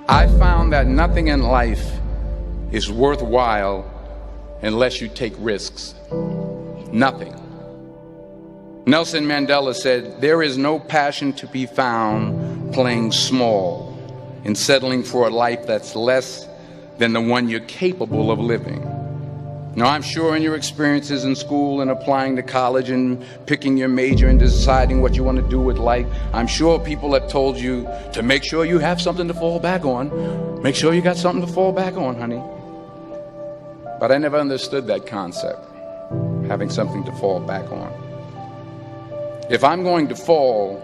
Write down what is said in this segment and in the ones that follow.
I found that nothing in life is worthwhile unless you take risks. Nothing. Nelson Mandela said, "There is no passion to be found playing small and settling for a life that's less than the one you're capable of living." Now, I'm sure in your experiences in school and applying to college and picking your major and deciding what you want to do with life, I'm sure people have told you to make sure you have something to fall back on. Make sure you got something to fall back on, honey. But I never understood that concept, having something to fall back on. If I'm going to fall,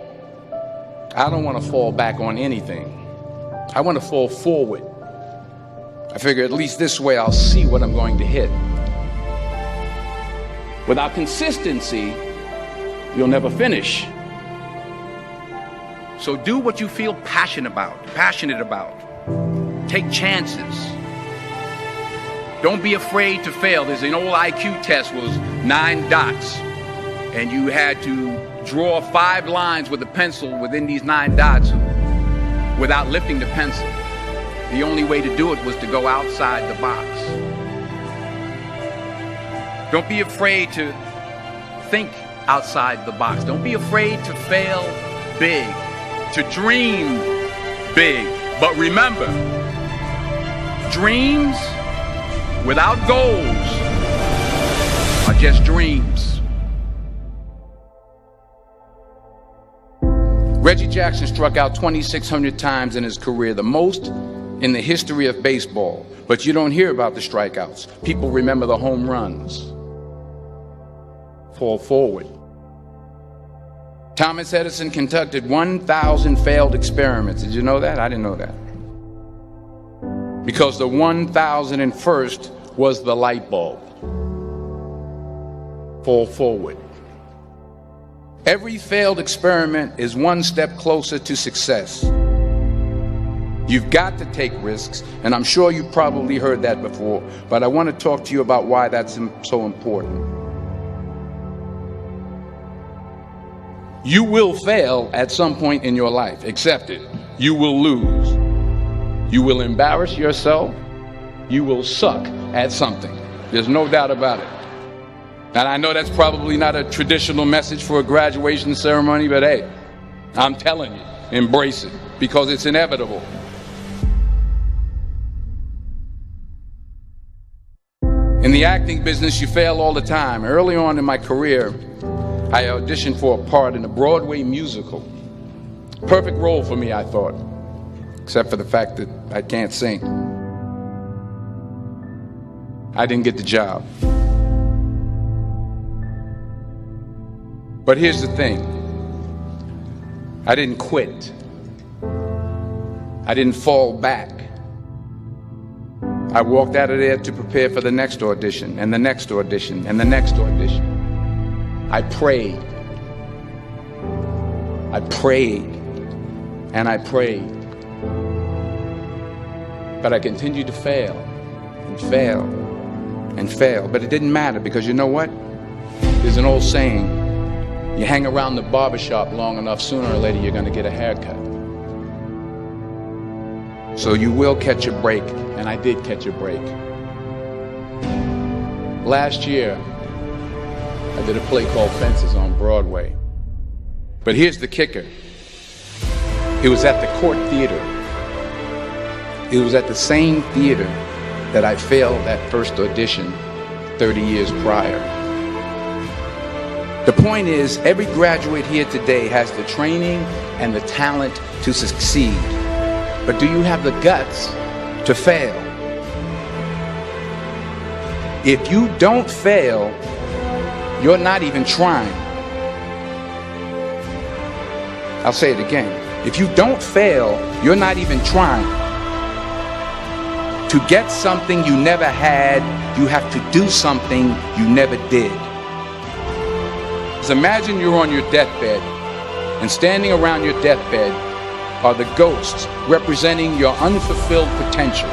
I don't want to fall back on anything. I want to fall forward. I figure at least this way I'll see what I'm going to hit. Without consistency, you'll never finish. So do what you feel passionate about. Take chances. Don't be afraid to fail. There's an old IQ test was 9 dots, and you had to draw 5 lines with a pencil within these 9 dots without lifting the pencil. The only way to do it was to go outside the box. Don't be afraid to think outside the box. Don't be afraid to fail big, to dream big. But remember, dreams without goals are just dreams. Reggie Jackson struck out 2,600 times in his career, the most in the history of baseball. But you don't hear about the strikeouts. People remember the home runs. Fall forward. Thomas Edison conducted 1,000 failed experiments. Did you know that? I didn't know that. Because the 1,001st was the light bulb. Fall forward. Every failed experiment is one step closer to success. You've got to take risks, and I'm sure you've probably heard that before, but I want to talk to you about why that's so important. You will fail at some point in your life. Accept it. You will lose. You will embarrass yourself. You will suck at something. There's no doubt about it. And I know that's probably not a traditional message for a graduation ceremony, but hey, I'm telling you, embrace it, because it's inevitable. In the acting business, you fail all the time. Early on in my career, I auditioned for a part in a Broadway musical. Perfect role for me, I thought, except for the fact that I can't sing. I didn't get the job. But here's the thing. I didn't quit. I didn't fall back. I walked out of there to prepare for the next audition, and the next audition, and the next audition. I prayed. I prayed. And I prayed. But I continued to fail, and fail, and fail. But it didn't matter, because you know what? There's an old saying, you hang around the barbershop long enough, sooner or later you're going to get a haircut. So you will catch a break, and I did catch a break. Last year, I did a play called Fences on Broadway. But here's the kicker. It was at the Court Theater. It was at the same theater that I failed that first audition 30 years prior. The point is, every graduate here today has the training and the talent to succeed. But do you have the guts to fail? If you don't fail, you're not even trying. I'll say it again. If you don't fail, you're not even trying. To get something you never had, you have to do something you never did. Imagine you're on your deathbed, and standing around your deathbed are the ghosts representing your unfulfilled potential.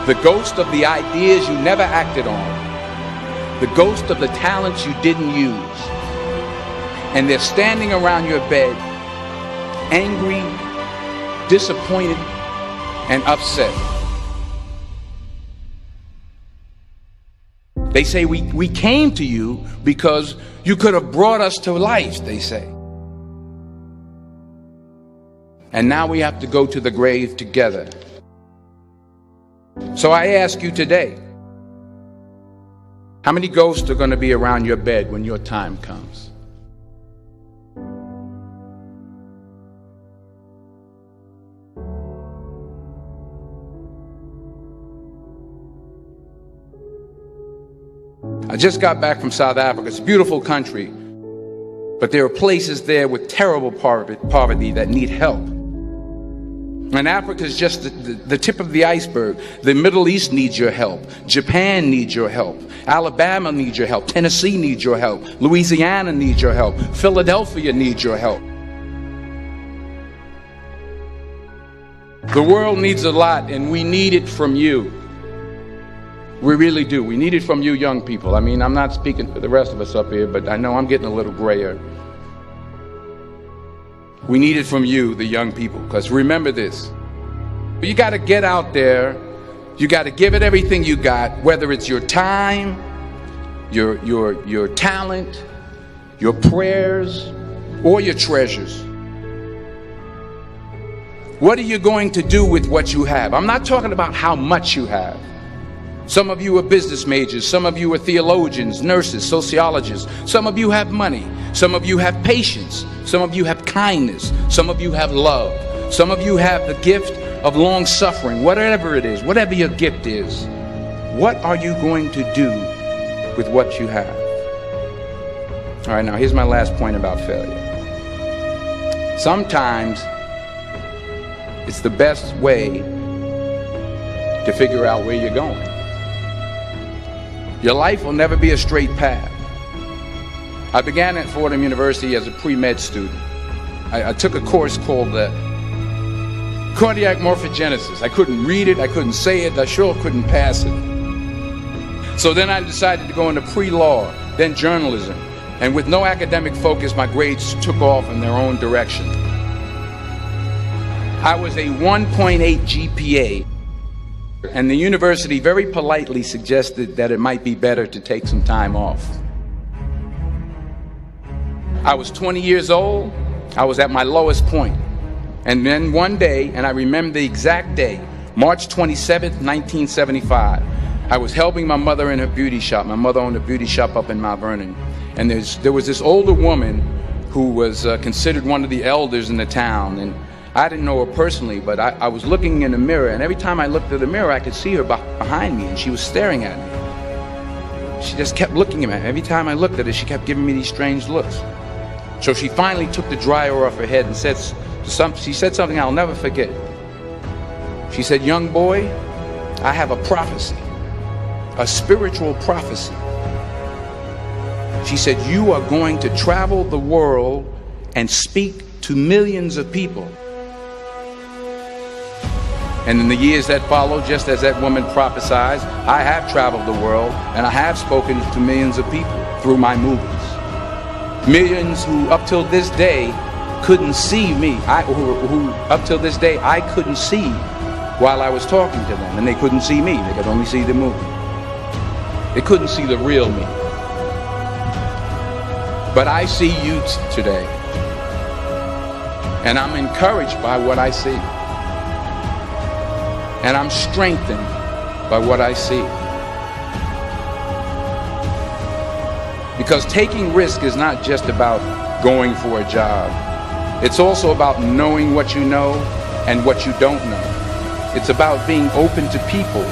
The ghost of the ideas you never acted on. The ghost of the talents you didn't use. And they're standing around your bed, angry, disappointed, and upset. They say we came to you because you could have brought us to life, they say. And now we have to go to the grave together. So I ask you today, how many ghosts are going to be around your bed when your time comes? I just got back from South Africa. It's a beautiful country, but there are places there with terrible poverty that need help. And Africa is just the tip of the iceberg. The Middle East needs your help. Japan needs your help. Alabama needs your help. Tennessee needs your help. Louisiana needs your help. Philadelphia needs your help. The world needs a lot, and we need it from you. We really do. We need it from you young people. I mean, I'm not speaking for the rest of us up here, but I know I'm getting a little grayer. We need it from you, the young people, because remember this. You got to get out there. You got to give it everything you got, whether it's your time, your talent, your prayers, or your treasures. What are you going to do with what you have? I'm not talking about how much you have. Some of you are business majors. Some of you are theologians, nurses, sociologists. Some of you have money. Some of you have patience. Some of you have kindness. Some of you have love. Some of you have the gift of long suffering. Whatever it is, whatever your gift is, what are you going to do with what you have? All right, now here's my last point about failure. Sometimes it's the best way to figure out where you're going. Your life will never be a straight path. I began at Fordham University as a pre-med student. I took a course called cardiac morphogenesis. I couldn't read it, I couldn't say it, I sure couldn't pass it. So then I decided to go into pre-law, then journalism. And with no academic focus, my grades took off in their own direction. I was a 1.8 GPA. And the university very politely suggested that it might be better to take some time off. I was 20 years old. I was at my lowest point. And then one day, and I remember the exact day, March 27th, 1975, I was helping my mother in her beauty shop. My mother owned a beauty shop up in Mount Vernon. And there was this older woman who was considered one of the elders in the town. And I didn't know her personally, but I was looking in the mirror, and every time I looked at the mirror, I could see her behind me, and she was staring at me. She just kept looking at me. Every time I looked at her, she kept giving me these strange looks. So she finally took the dryer off her head and she said something I'll never forget. She said, "Young boy, I have a prophecy, a spiritual prophecy." She said, "You are going to travel the world and speak to millions of people." And in the years that followed, just as that woman prophesied, I have traveled the world and I have spoken to millions of people through my movies. Millions who up till this day couldn't see me, who up till this day I couldn't see while I was talking to them, and they couldn't see me, they could only see the movie. They couldn't see the real me. But I see you today, and I'm encouraged by what I see. And I'm strengthened by what I see. Because taking risk is not just about going for a job. It's also about knowing what you know and what you don't know. It's about being open to people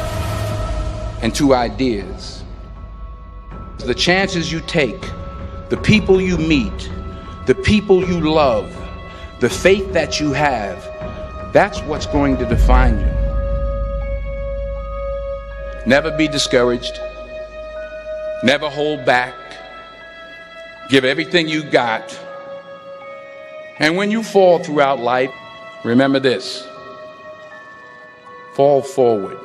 and to ideas. The chances you take, the people you meet, the people you love, the faith that you have, that's what's going to define you. Never be discouraged. Never hold back. Give everything you got. And when you fall throughout life, remember this: fall forward.